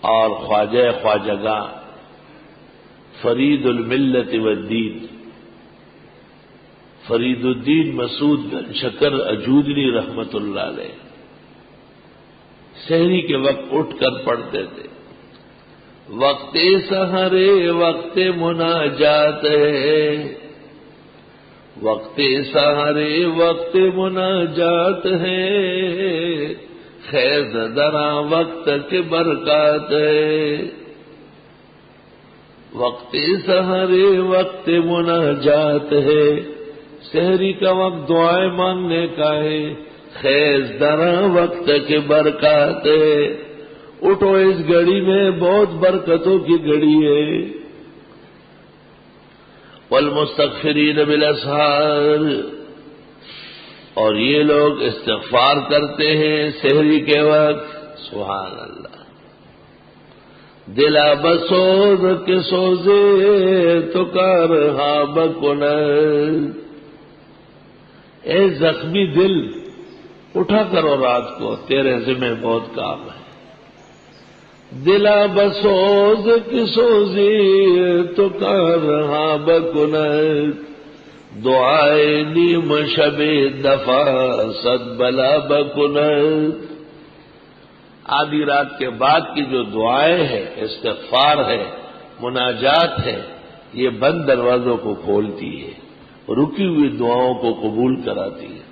اور خواجہ خواجگاں فرید الملت والدین فرید الدین مسعود بن شکر اجودنی رحمت اللہ علیہ سحری کے وقت اٹھ کر پڑھتے تھے، وقت سحرے وقت مناجات ہے، وقت سحرے وقت مناجات ہے، خیز دراں وقت کے برکات ہے، وقت سحرے وقت مناجات ہے، سحری کا وقت دعائیں مانگنے کا ہے، خیز دراں وقت کے برکات ہے، اٹھو اس گھڑی میں بہت برکتوں کی گھڑی ہے، والمستغفرین بالاسحار، اور یہ لوگ استغفار کرتے ہیں سحری کے وقت، سبحان اللہ، دلا بسوز کے سوزے تو کارہا بکنر، اے زخمی دل اٹھا کرو رات کو، تیرے ذمہ بہت کام ہے، دلا بسوز کی سوزی تو کارہا بکنر، دعائے نیم شب دفع صد بلا بکنر، آدھی رات کے بعد کی جو دعائیں ہیں، استغفار ہے، مناجات ہے، یہ بند دروازوں کو کھولتی ہے، رکی ہوئی دعاؤں کو قبول کراتی ہے۔